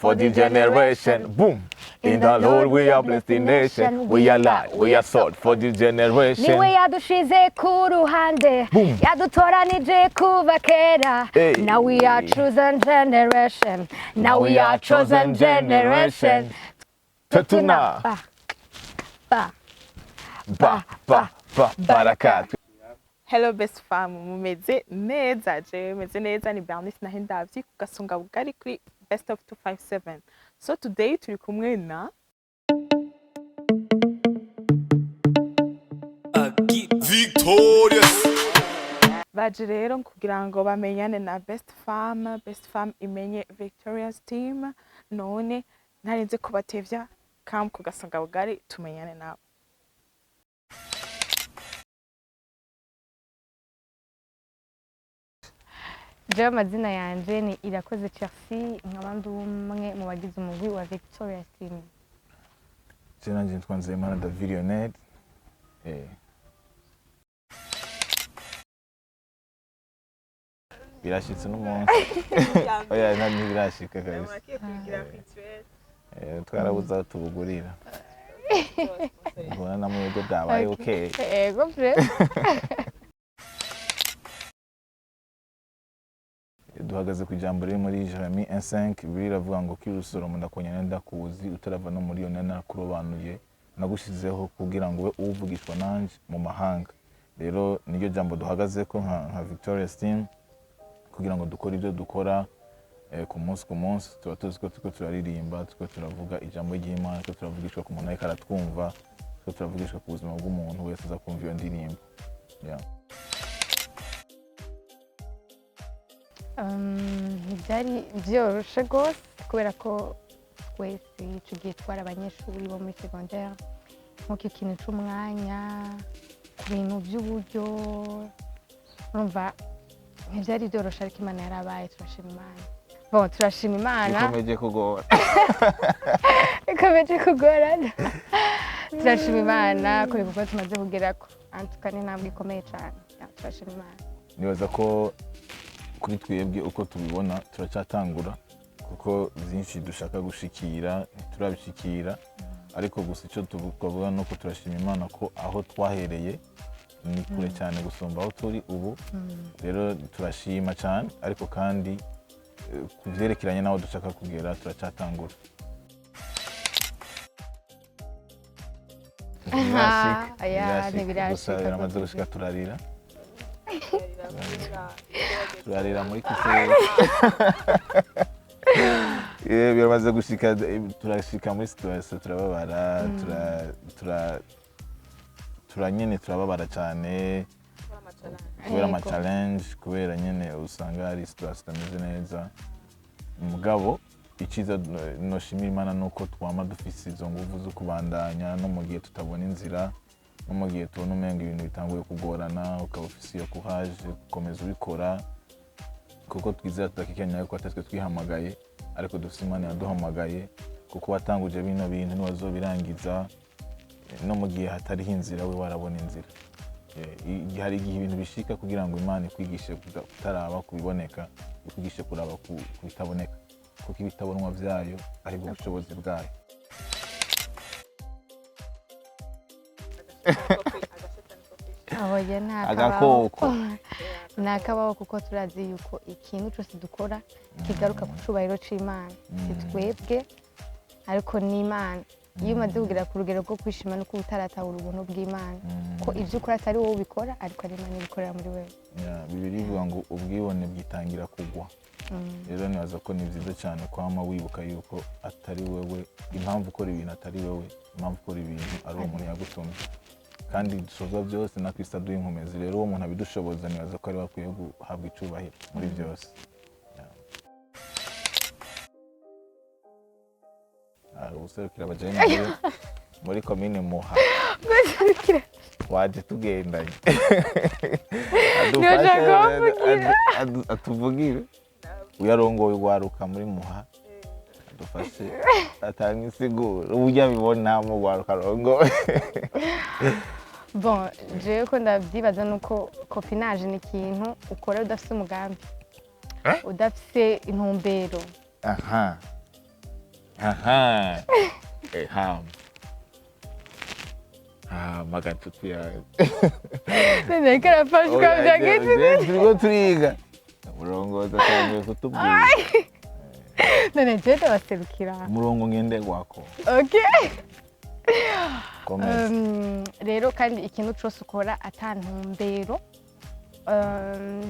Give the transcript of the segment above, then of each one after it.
for the generation. Boom. In the Lord we are blessed in nation. We are light, we are salt for the generation. Niwe yadushize ku ruhande, yadutoranije kuva kera. Now we are chosen generation. Now we are chosen generation. Tetuna. Barakat. Hello best fam, mumeze neza je, meze neza ni Bernice na Hendavyi ku Gasongabugari kuri best of 257. So today turi kumwe na Victorious. baje rero kugira ngo bamenyane na best fam imenye Victorious team. None narinze kubatevya kam ku Gasongabugari tumenyane nabo. Je amazina yanje ni Irakoze Chelsea, nkaba ndi umwe mu bagize umugwi wa Victorious team. Jena nje twanze Imana David. Birashitse n'umunsi. Oya nani birashika kabisa. Twarabuza aho tubugurira. Ubona namwe bwabaye okay. Ego pre. Duhagaze ku ijambo riri muri Jeremie 1:5 biravuga ngo kirusoro mundakonyana ndakuzi utarava no muri yo nakurobanuye nagushizeho kugira ngo we uvugishwa nanje mu mahanga. Rero niyo jambo duhagaze ko nka Victorious team kugira ngo dukore ibyo dukora ku munsi tuba tuzi ko tuko turaririmba tuko turavuga ijambo ry'Imana tuko turavugishwa ku muntu ariko aratwumva tuko turavugishwa ku buzima bw'umuntu wese uza kumva iyo ndirimbo. Byari byoroshe gose kubera ko twese ico gihe twari abanyeshuri bo muri secondaire, nk'uko ikintu c'umwanya ku bintu by'uburyo urumva ntibyari byoroshe, ariko Imana yarabaye, turashima Imana. Bon, turashima Imana. Ikomeje kugorana. Turashima Imana kuri kuko tumaze kugerako. Antuka ni intambwe ikomeye cyane. Turashima Imana. Nibaza ko kuri twebwe uko tubibona turacyatangura kuko byinshi dushaka gushikira turabishikira, ariko gusa icyo tuvuga nuko turashima Imana ko aho twahereye ni kure cyane gusumba aho turi ubu. Rero turashima cyane, ariko kandi kuvyerekeranye naho dushaka kugera turacyatangura. Ntibirashika amaze gushika turarira muri kisere. Biramaze gushika turashika muri situation turababara, turanyene turababara cyane kubera ama challenge, kubera nyene usanga hari situation itameze neza. Mugabo iciza noshimira Imana nuko twama dufise izo nguvu zo kubandanya no mu gihe tutabona inzira, no mu gihe tubona umenga ibintu bitanguye kugorana ukaba ufise iyo courage gukomeza ubikora, kuko twizera tutakikenya yuko atatwe twihamagaye, ariko dufise Imana yaduhamagaye, kuko watanguje bino bintu niwazobirangiza. No mu gihe hatariho inzira we warabona inzira. Hari igihe ibintu bishika kugira ngo Imana ikwigishe kutaraba kubiboneka, ikwigishe kuraba kubitaboneka, kuko ibitabonwa vyayo ari bwo bushobozi bwayo. Ahoye agakoko nakabaho, kuko turazi yuko ikintu cyose dukora kigaruka ku cubahiro c'Imana, si twebwe ariko ni Imana. Iyo umaze kugera ku rugero rwo kwishima no kutaratahura ubuntu bw'Imana, ko ivyo ukora atari wowe ubikora, ariko ari Imana ibikorera muri wewe. Bibiri ivuga ngo ubwibone bwitangira kugwa. Rero nibaza ko ni vyiza cyane kwama wibuka yuko atari wewe impamvu ukora ibintu, atari wewe impamvu ukora ibintu, ari umuntu yagutumye, kandi dusoza byose na Kristo aduha inkomezi. Rero uwo muntu abidushoboza nibaza ko ari bakwiye guhabwa icubahiro muri byose. Userukira abajene muri komine Muha waje tugendanye atuvugire uyarongoye waruka muri Muha adufashe atanga isiguro uburyo abibonamo waruka rongoye. Bon, jewe ko ndavyibaza nuko copinage ni ikintu ukora udafise umugambi, udafise intumbero. aha magacuti yawe none karafashwa byageze turiko turiga umurongozi atangiye kutubwira none je ndabaserukira umurongo ngenderwako okay komeza rero kandi ikintu cyose ukora atantumbero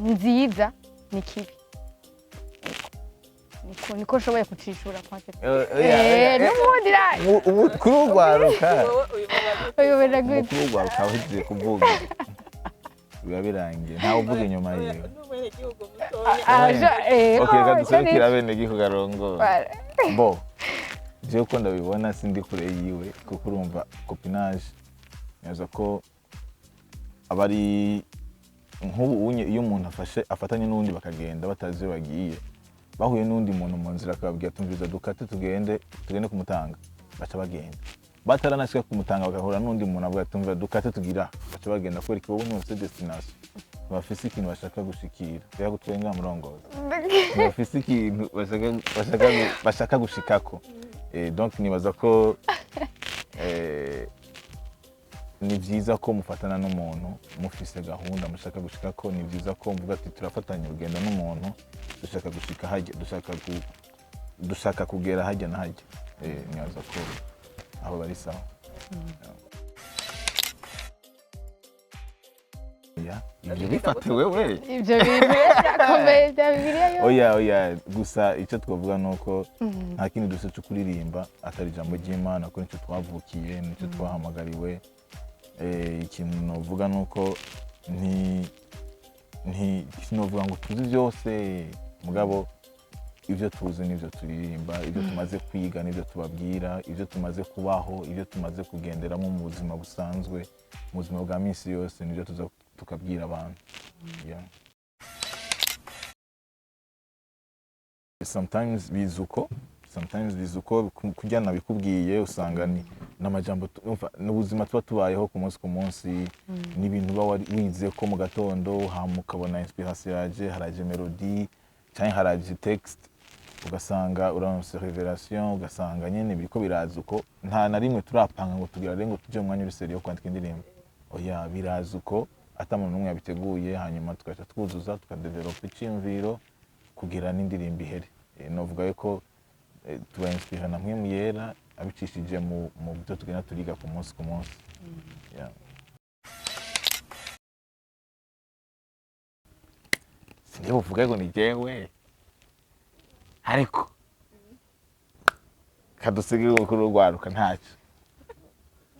nziza ni kibi niko nshoboye kucishura n'ubundi umutwe w'urwaruka uyobora gute umutwe w'urwaruka uhejeje kuvuga biba birangiye ntawe uvuga inyuma yiwe reka duserukire abenegihugu arongora bo jewe ko ndabibona sindi kure yiwe kuko urumva copinage neza ko aba ari nk'ubu iyo umuntu afatanye n'undi bakagenda batazi iyo bagiye bahuye n'undi muntu mu nzira akababwira tumviza dukate tugende kumutanga baca bagenda bataranashika kumutanga bagahura n'undi muntu avuga tumviza dukate tugira baca bagenda kubera ko ubu ni destination bafise ikintu bashaka gushikira rero gutwenga murongoza bafise ikintu bashaka gushikako donc nibaza ko ni byiza ko mufatana n'umuntu mufise gahunda mushaka gushikako ni byiza ko mvuga ati turafatanya urugendo n'umuntu dushaka gushika hajya dushaka kugera hajya na hajya nibaza ko aho bari sawa ibyo bifate wewe ibyo bintu birakomeye bya bibiriya oya gusa icyo twavuga ni uko nta kindi duse cyo kuririmba atari ijambo ry'Imana ko nicyo twavukiye nicyo twahamagariwe ikintu novuga ni uko sinovuga ngo tuzi byose mugabo ibyo tuzi n'ibyo turirimba ibyo tumaze kwiga n'ibyo tubabwira ibyo tumaze kubaho ibyo tumaze kugenderamo mu buzima busanzwe mu buzima bwa minsi yose nibyo tuza tukabwira abantu sometimes bizuko kujyana bikubwiye usanga ni n'amajambo n'ubuzima tuba tubayeho ku munsi n'ibintu uba wize ko mu gatondo ukabona inspiration haraje melody cyangwa haraje text ugasanga uranse revelation ugasanga nyene biriko biraza uko nta na rimwe turapanga ngo tugira ngo tuje mu mwanya w'iseri yo kwandika indirimbo oya biraza uko atamuntu n'umwe yabiteguye hanyuma tugaca twuzuza tukadevelopa icyumviro kugira n'indirimbo ihere novuga ko tuba inspire na mwe muyera abicishije mu byo tugenda turiga ku munsi sindiye buvuga ngo ni jewe ariko kadusigire kuri urwaruka ntacyo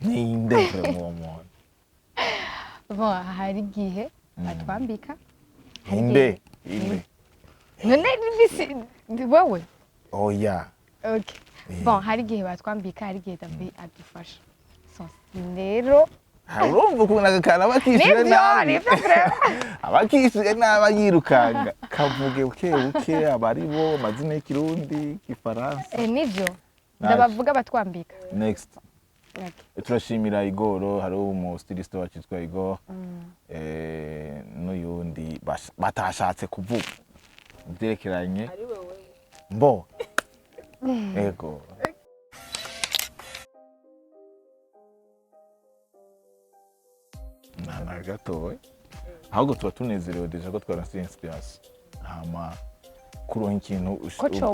ninde mu muntu hari igihe batwambika inde none ni wowe oya okay hari igihe batwambika hari igihe David adufasha rero urumva ukuntu agakana bakishyuye nabi abakishyuye nabi yirukanga kavuge buke abari bo amazina y'ikirundi igifaransa nibyo ndabavuga batwambika next turashimira Igoro hari umustiliste wacu yitwa Igoro n'uyundi batashatse kuvuga byerekeranye mbo ego nta gatowe ahubwo tuba tunezerewe deja ko twaransiye inspiration hama kuronka ikintu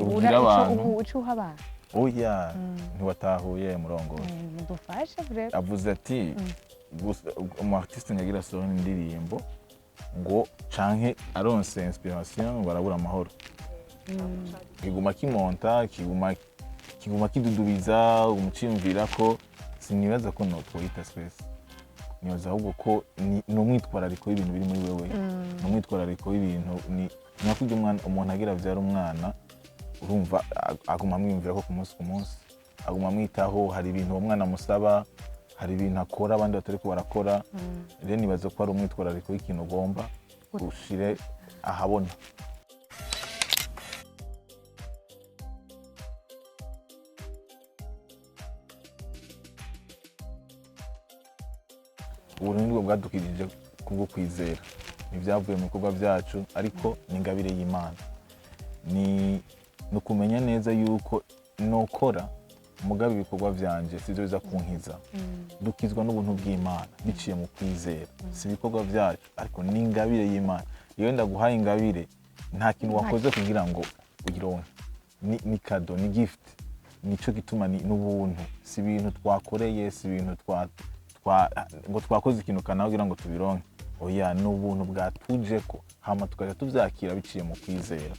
ubwira abantu ucuha abantu oya ntiwatahuye murongozi mudufashe vrema avuze ati umu artiste nyagira sohora indirimbo ngo canke aronse inspiration barabura amahoro kiguma kimonta kiguma kidudubiza umuciyumvira ko sinibaza ko notwoyita stress nibaza ahubwo ko ni umwitwarariko w'ibintu biri muri wewe ni umwitwarariko w'ibintu ni nakujya umuntu agira avyara umwana urumva aguma amwiyumvira ko ku munsi aguma amwitaho hari ibintu uwo mwana amusaba hari ibintu akora abandi batari ko barakora rero nibaza ko ari umwitwarariko w'ikintu ugomba ushire ahabona uburundi bwo bwadukirije kubwo kwizera ntibyavuye mu bikorwa byacu ariko ni ingabire y'Imana ni ukumenya neza yuko nokora mugabe ibikorwa vyanje sivyo biza kunkiza dukizwa n'ubuntu bw'Imana biciye mu kwizera si ibikorwa vyacu ariko ni ingabire y'Imana iyo ndaguhaye ingabire nta kintu wakoze kugira ngo ugironke ni kado ni gift nico gituma ni n'ubuntu si ibintu twakoreye si ibintu ngo twakoze ikintu kana kugira ngo tubironke oya n'ubuntu bwatuje ko hama tukaja tuvyakira biciye mu kwizera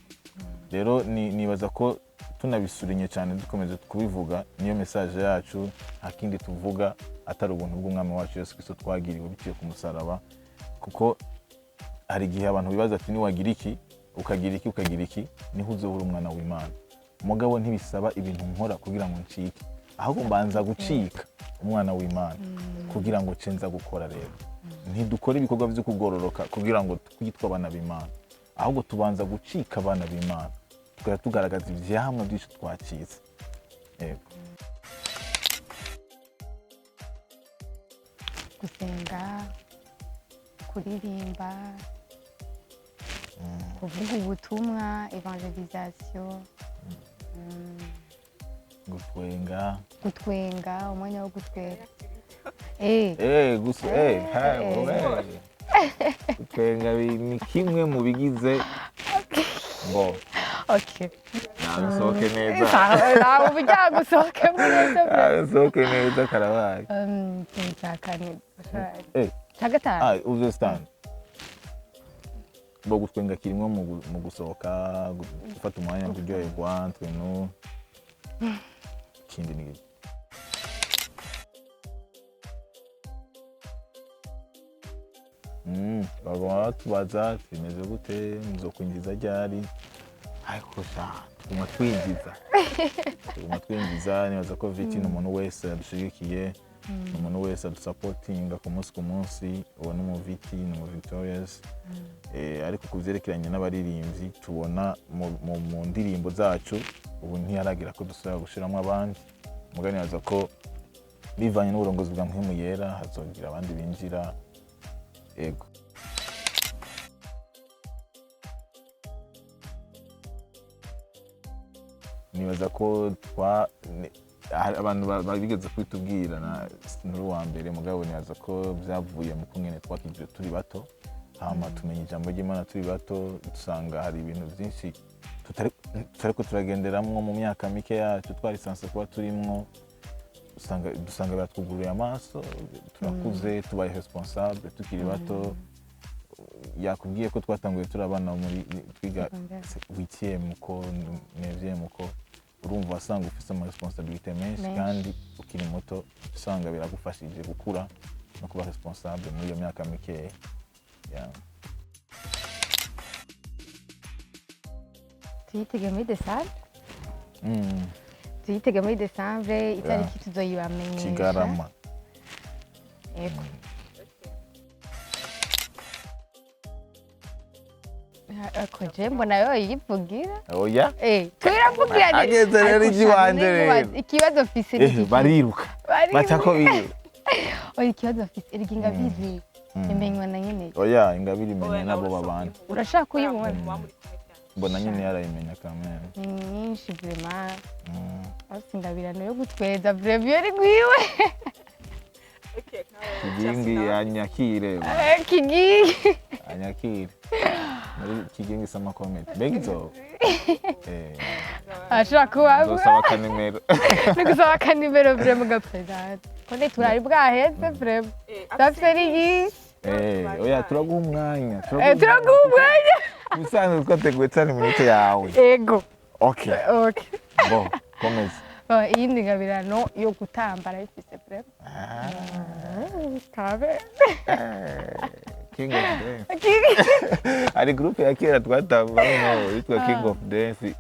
rero nibaza ko tunabisurinye cyane dukomeze kubivuga niyo message yacu akindi tuvuga atari ubuntu bw'umwami wacu Yesu Kristo twagiriwe biciye ku musaraba kuko hari igihe abantu bibaza ati ni wagira iki ukagira iki niho uzohura umwana w'Imana mugabo ntibisaba ibintu nkora kugira ngo ncike ahubwo mbanza gucika umwana w'Imana kugira ngo cenza gukora rero ntidukora ibikorwa byo kugororoka kugira ngo twitwe abana b'Imana ahubwo tubanza gucika abana b'Imana tukaba tugaragaza ivyamwa byinshi twakize yego gusenga kuririmba kuvuga ubutumwa evangelisation gutwenga umwanya wo gutwenga gutwenga ni kimwe mu bigize bo okay nasohoke neza ntabwo bijya gusohokemo neza nasohoke neza karabaye cyakane gatanu uzestan bo gutwenga kirimo mu gusohoka gufata umwanya wo kuryoherwa twenu kindi ni bagomba tubaza bimeze gute muzokwinjiza ryari ariko tuguma twinjiza nibaza ko viti n'umuntu wese adushigikiye umuntu wese adusapotinga ku munsi uwo ni mu viti ni mu Victorious ariko kuvyerekeranye n'abaririmbyi tubona mu ndirimbo zacu ubu ntiyaragira ko dusubira gushiramo abandi mugani yaza ko bivanye n'uburongozi bwa Mpwemu Yera hazogira abandi binjira ego nibaza ko abantu babigeze kwitubwira na wa mbere mugabo nibaza ko byavuye mu kungene twakijwe turi bato hama tumenya ijambo ry'Imana turi bato dusanga hari ibintu byinshi tutariko turagenderamwo mu myaka mike yacu twarisanse kuba turimwo dusanga batwuguruye amaso turakuze tubaye responsable tukiri bato yakubwiye ko twatanguye turabana muri twiga 8e ko 9e ko urumva wasanga ufite ama responsabilité menshi kandi ukiri muto usanga biragufashije gukura no kuba responsable muri iyo myaka mike tuyitege muri Desambre tuyitege muri Desambre itariki tuzoyibamenyesha Kigarama yego akoje mbona yo yivugira oya turavugira ageze rero igiwanje rero ikibazo fise bariruka bacako biruka oya ikibazo fise irginga bizi imenywa na nyene oya ingabiri imenye nabo babana urashaka kuyibona mbona nyene yarayimenya kamera ni nyinshi vraiment asingabirano yo gutweza vraiment ari gwiwe kigingi anyakire kigingi anyakire muri kigingi sama comment begizo ashaka kuba ndosaba kanimero nigusaba kanimero vraiment gapresent kone turari bwaheze vraiment daferi oya turaguha umwanya bisanzwe twateguye cyane minute yawe ego okay bo komeza iyindi ngabirano yo gutambara ifise vraiment kabe King of Dance ari groupe ya kera twatambamo yitwa King of Dance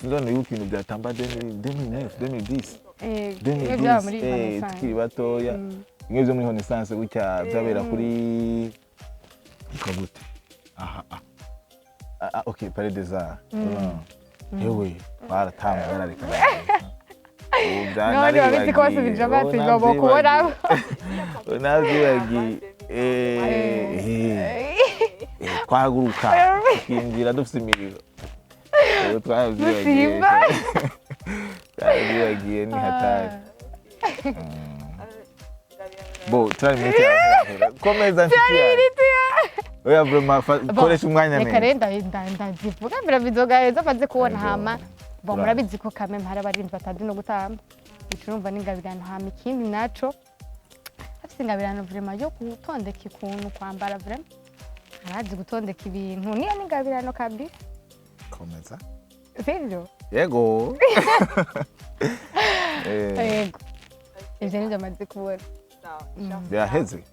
sinzone yuko ibintu byatamba 2009 2010 tukiri batoya bimwe byo muri Renaissance gutya byabera kuri ikogute okay Palais des Arts yewe baratamba barareka none babiti ko basubije amaso ngo kubona navyagi twahaguruka tukinjira dufite imiriro twavyibagiye yagiye ni hatari. Bo turarimete yahera komeza nshikiye oya vraiment koresha umwanya neza reka ndazivuga mbere bizogahereza maze kubona hama bo murabizi ko kame mpara barinzi batazi no gutamba icurumva n'ingabirano hama ikindi naco afite ingabirano vraiment yo gutondeka ikuntu kwambara vraiment arazi gutondeka ibintu niyo n'ingabirano kabisa komeza sivyo yego yego ivyo nivyo maze kubona biraheze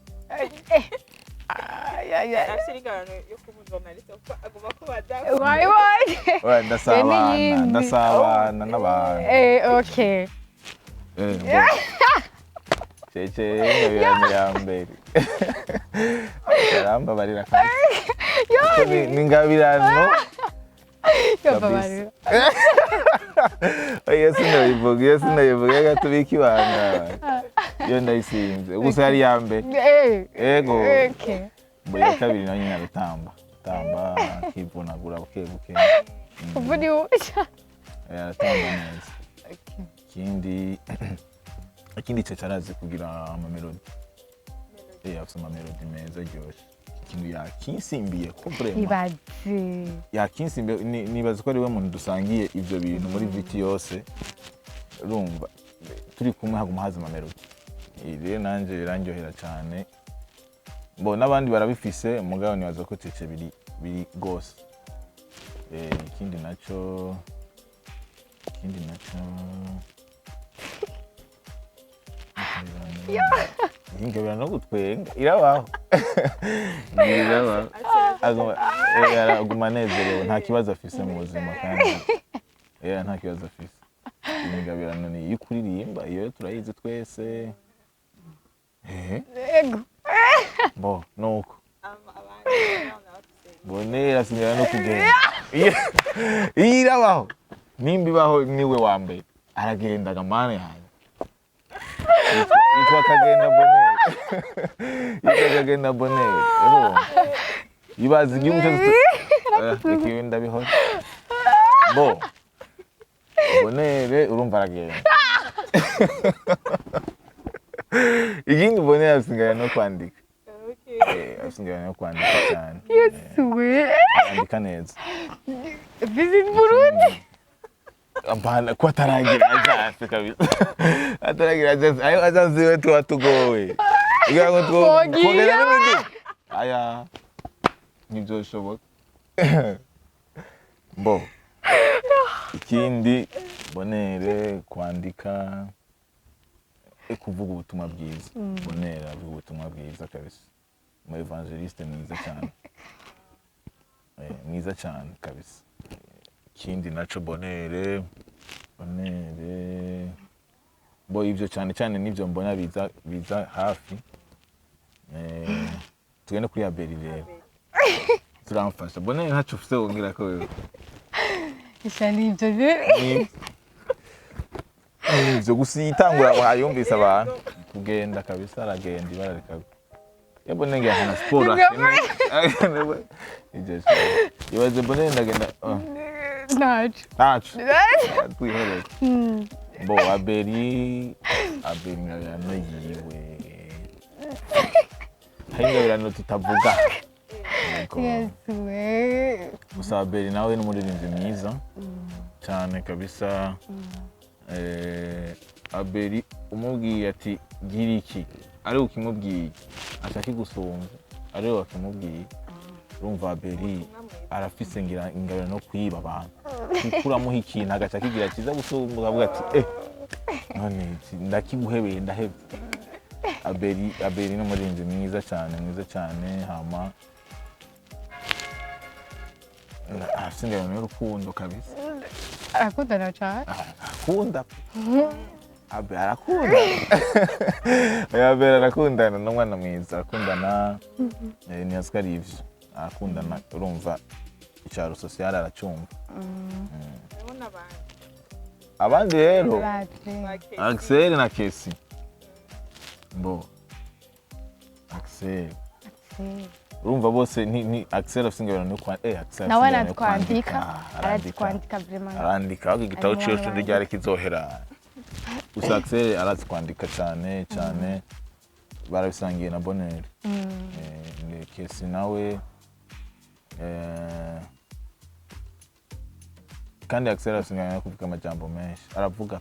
ndasabana n'abantu okay cece ingabirano ya mbere arambabarira kandi ni ingabirano Yesu ndayivuga gatubika ibanga iyo ndayisinze gusa yari ya mbere yego mbere kabiri nayo nyine gutamba kivunagura bukebuke uvuni usha yaratamba neza ikindi cyo cyarazi kugira amamelodi afite amamelodi meza aryoshye ikintu yakinsimbiye ko vraiment yakinsimbiye nibaza ko ari we muntu dusangiye ivyo bintu muri viti yose urumva turi kumwe haguma haza amamelodi rero nanje birandyohera cyane bo n'abandi barabifise mugabo nibaza ko cece biri gose ikindi naco ingabirano no gutwenga irabaho aguma anezerewe nta kibazo afise mu buzima kandi nta kibazo afise ingabirano ni iyo kuririmba iyo turayizi twese yego bo nuko bonera singana no kugenda iyo irabaho nimba ibaho niwe wa mbere aragendaga mane yanjye yitwa Kagenda Bonere ibaza igihugu cyose reka ndabihora bo Bonere urumva aragenda ikindi Bonere asingaye no kwandika asingaye no kwandika cyane kwandika neza visit Burundi Abana kwa taragira azafe kabisa ataragira ayo azaziwe tugowe igango twogera n'ibindi aya nibyo shoboka bo ikindi Bonere kwandika kuvuga ubutumwa bwiza Bonere avuga ubutumwa bwiza kabisa mu evangeliste mwiza cyane kabisa ikindi naco Bonere bo ivyo cyane nivyo mbona biza hafi tugende kuri Abeli rero turamfasha Bonere ntaco ufite wongera ko wewe ishani ivyo ivyo gusa itangura wayumvise abantu kugenda kabisa aragenda ibarareka Bonere ngahana sport ibaze Bonere ndagenda Nacho. Twihere. Bo Abeli nayiwe. Ingabirano tutavuga. Yesuwe. Gusa Abeli nawe n'umuririmbyi mwiza cyane kabisa. Abeli umubwiye ati gira iki ari ukimubwiye ashaka gusumba ari wakimubwiye urumva Abeli arafise ngira ingabirano no kwiba abantu kukuramuha ikintu agaca kigira kiza gusumba ukavuga ati none ndakiguhebeye ndahebe Abeli n'umurinzi mwiza cyane hama afise ingabirano y'urukundo kabisa arakundana cyane akunda Abeli arakunda Abeli arakundana n'umwana mwiza akundana ntiyazi ari ivyo akundana urumva icyaro social aracumva abandi rero Axel na Kesi bo Axel urumva bose ni Axel afite ingabirano yo kwandika Axel nawe arazi kwandika vraiment arandika aho igitabo cyose ryari kizohera gusa Axel arazi kwandika cyane barabisangiye na Bonheur Kesi nawe kandi Axel afite kuvuga amajambo menshi aravuga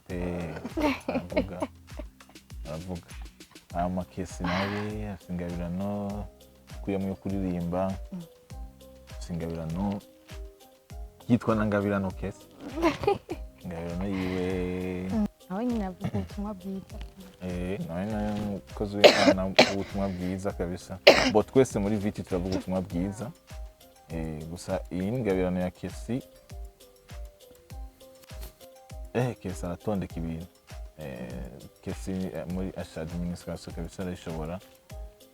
Kesi nawe afite ingabirano kuyamwe kuririmba singabirano yitwa na ngabirano Kesi ngabirano yiwe nawe nyine avuga ubutumwa bwiza nawe kozi w'Imana ubutumwa bwiza kabisa bo twese muri viti turavuga ubutumwa bwiza gusa iyi ngabirano ya Kesi Kesi aratondeka ibintu Kesi muri ashad administration kabisa arashobora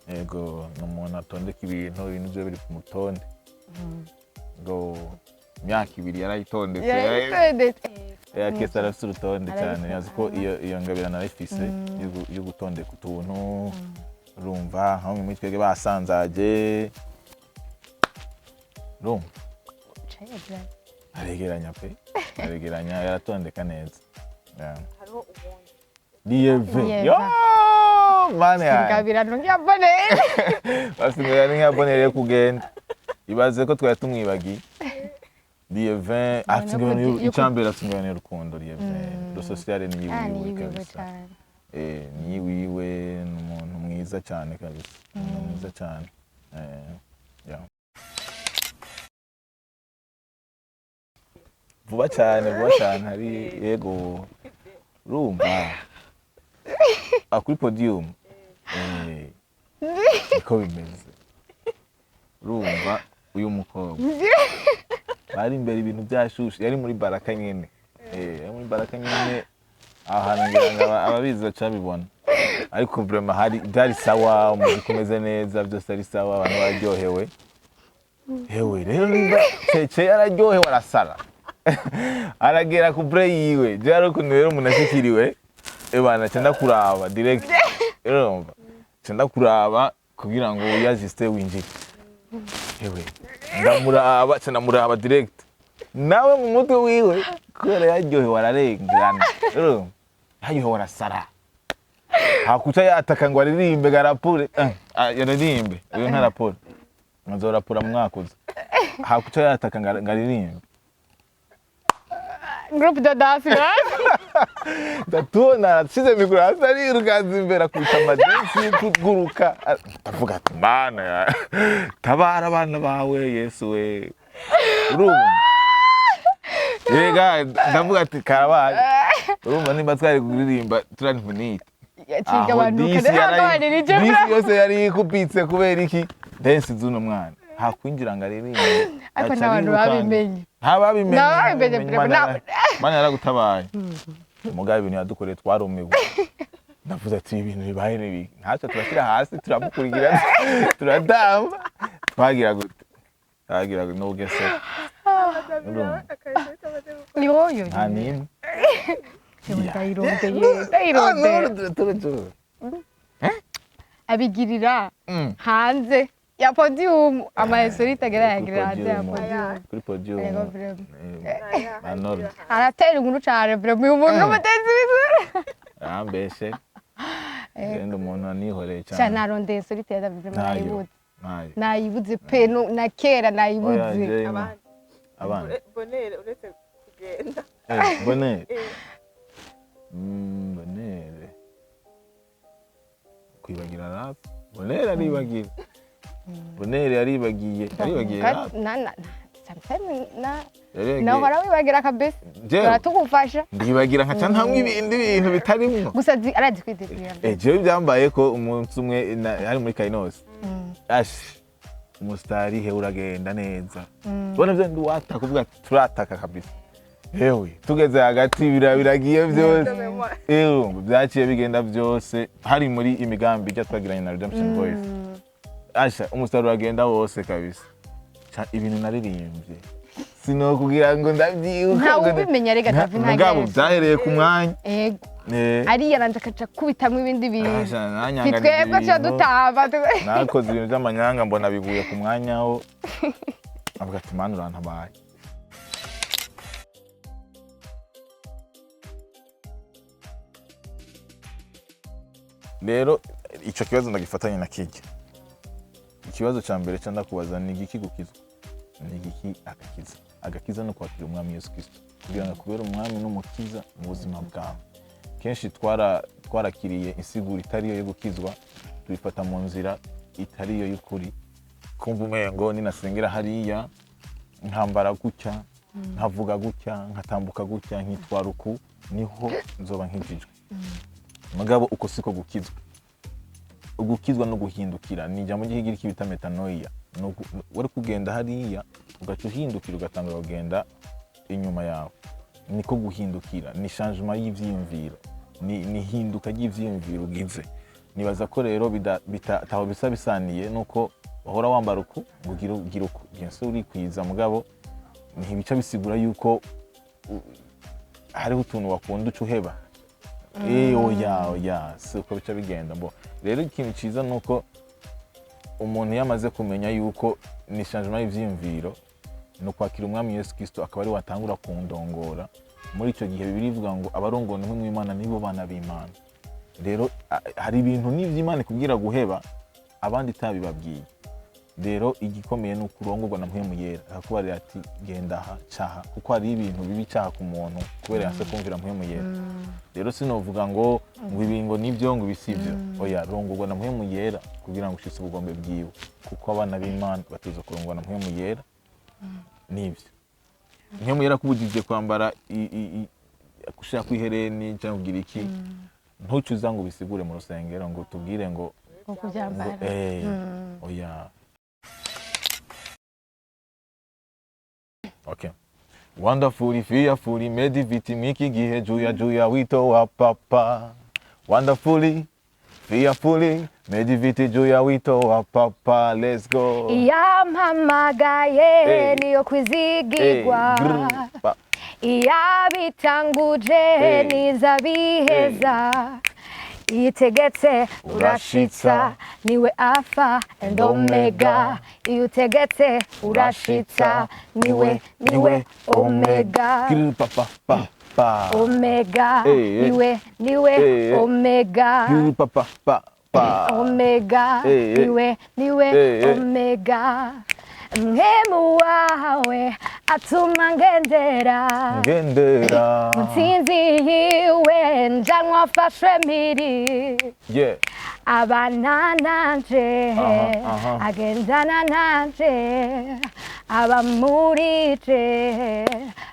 ego n'umuntu atondeka ibintu byo biri ku mutonde ngo myaka 2 yarayitondetse Kesi arafite urutonde cyane yazi ko iyo ngabirano arayifise yo gutondeka utuntu urumva aho mu mitwe basanzaje urumva aregeranya yaratondeka neza hariho ubundi Lieve yo mane ingabirano ya Bonheur basingabirano ya Bonheur yo kugenda ibaze ko twari tumwibagiye Lieve afingabirano y'icambere afingabirano y'urukundo Lieve do sociale ni yiwe kabisa ni wiwe n'umuntu mwiza cyane kabisa mwiza cyane vuba cyane hari yego rumba kuri podium niko bimeze rumva uyu mukobwa bari imbere ibintu byashushe yari muri baraka nyene ahantu ngira ababizi bacabibona ariko vraiment hari byari sawa umuziki umeze neza byose ari sawa abantu baryohewe hewe rero niba cece yararyohewe arasara aragera ku play yiwe byari ukuntu rero munashikiriwe ebana cyenda kuraba direct urumva cyenda kuraba kugira ngo yaziste winjike hewe ndamuraba direct nawe mu mutwe wiwe kubera yaryohewe ararengana urumva yaryohewe arasara hakuca yataka ngo aririmbe garapure yaririmbe uyu ntarapura nzorapura mwakuze hakuca yataka ngo aririmbe groupe de danse ndatubona nsize mikoro hasi arirukanza imbere akubita amadensi kuguruka ndavuga ati mana tabara abana bawe Yesu we urumva yega ndavuga ati karabaye urumva nimba twari kuririmba turani munite disi yose yari ikubitse kubera iki densi z'uno mwana hakwinjira ngo aririmbe ariko n'abantu babimenye mana yaragutabaye umugabo ibintu yadukoreye twarumiwe ndavuze ati ibintu bibaye nibi ntacyo turashyira hasi turamukurikira turadamba twagira gute n'ubugese ni woyo nta nimwe abigirira hanze ya podium amaesori tageragera hanze ya podium kuri podium aratera inkuru cyane vraiment umuntu umutetsi ambeshe genda umuntu anihoreye cyane cyane narondeye sori teza vraiment nayibuze pe na kera nayibuze abana Bonheur uretse kugenda Bonheur kwibagira rap Bonheur aribagira Bonheur yaribagiye rap nahora wibagira kabisa baratugufasha ndibagira nkaca ntamwe ibindi bintu bitarimo gusa arazi kwidekurira jewe byambaye ko umunsi umwe hari muri Kainos umustari he uragenda neza bona byo ndi watakuvuga turataka kabisa hewe tugeze hagati biragiye byose byaciye bigenda byose hari muri imigambi ijya twagiranye na Redemption Voice umustari uragenda wose kabisa ibintu naririmbye sino kugira ngo ndabyibuka ntawe ubimenya rega David mugabo byahereye ku mwanya ariya nanje akaca kubitamwo ibindi bintu nanyanga twebwe cyo dutamba nakoze ibintu by'amanyanga mbona biguye ku mwanya wo avuga ati mana urantabaye. Rero ico kibazo ndagifatanye na kijya. Ikibazo ca mbere cyo ndakubaza ni igiki gukizwa? Ni igiki agakiza? Agakiza no kwakira umwami Yesu Kristo kugira ngo kubera umwami n'umukiza mu buzima bwawe. Kenshi twarakiriye insiguro itariyo yo gukizwa, tubifata mu nzira itariyo y'ukuri. Kumva umengo ninasengera hariya nkambara gutya, nkavuga gutya, nkatambuka gutya, nkitwara uku, niho nzoba nkijijwe. Mugabo uko siko gukizwa. Ugukizwa no guhindukira ni ijambo ry'igira kibita metanoia. Wari kugenda hariya ugaca uhindukira ugatanga kugenda inyuma yawe. Niko guhindukira, ni changement y'ivyiyumviro, ni hinduka ry'ivyiyumviro ugize. Nibaza ko rero bitaho bisaniye nuko bahora wambara uku ngugira uku. Bien uri kwiza mugabo ntibica bisigura yuko hariho utuntu wakunda ucuheba. Oya siko bica bigenda mbo. Rero ikintu ciza nuko umuntu yamaze kumenya yuko ni changement y'ivyiyumviro no kwakira umwami Yesu Kristo akaba ari watangura kundongora. Muri ico gihe Bibiliya ivuga ngo abarongona umwe mw'Imana nibo bana b'Imana. Rero hari ibintu n'ivy'Imana kugira guheba abandi tabibabwiye. Rero igikomeye no kurongorwa na mpwemu yera akakubarira ati genda aha caha kuko hari ibintu bibi caha ku muntu kubera yase kumvira mpwemu yera. Rero sinovuga ngo ibingo nivyo ngo bisivyo. Oya rongorwa na mpwemu yera kugira ngo ushitse ubugombe bwiwe kuko abana b'Imana batuza kurongorwa na mpwemu yera. Nivyo mpwemu yera kubujije kwambara kushaka kwihereni cyangwa kugira iki ntucuza ngo bisigure mu rusengero ngo tubwire ngo kubyambara. Oya. Okay. Wonderfully, fearfully, made vitimiki gihe juya wito wa papa. Wonderfully, fearfully, made viti juya wito wa papa. Let's go. Yampamagaye niyo kwizigirwa. Iyabitanguje nizabiheza. Itegetse urashitsa niwe alpha and omega. Itegetse urashitsa niwe omega. Omega niwe omega. Omega niwe omega. Mhemu wawe atuma ngendera mutsinzi yiwe njanwa afashwe miri. Abana nanje agendana nanje abamurije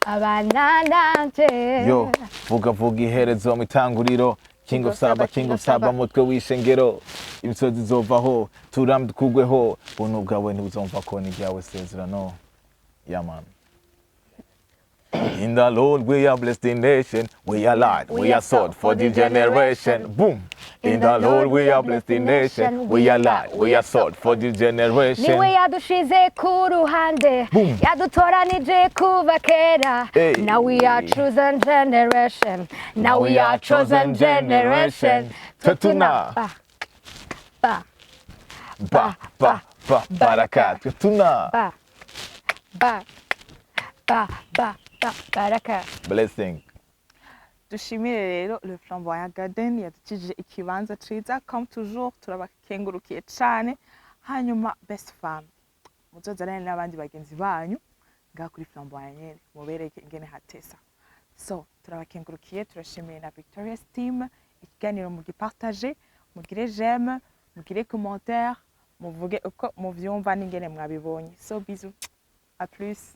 abana nanje. Vuga iherezo mu itanguriro. King of Saba mutwe w'ishengero. Imisozi zovaho turambe kugweho buntu bwawe ntibuzomva ko ni byawe sezerano. Yeah man. In the Lord we are blessed in nation. We are light, we are salt for the generation. Boom. In the Lord we are blessed in nation. We are light, we are salt for the generation. Niwe yadushize ku ruhande, yadutoranije kuva kera. Now we are chosen generation. Now we are chosen generation. Tatuna. Barakat. Tatuna. Baraka. Blessing. Dushimire rero Le Flamboyant Garden yadukije ikibanza ciza comme toujours turabakengurukiye cyane. Hanyuma best femme muzozarane n'abandi bagenzi banyu ngaha kuri Flamboyant nyene mubereke ingene hatesa. So turabakengurukiye, turashimiye na Victoria's team. Ikiganiro mugipartage, mugire j'aime, mugire commentaire, muvuge uko muvyumva n'ingene mwabibonye. So bisous, à plus.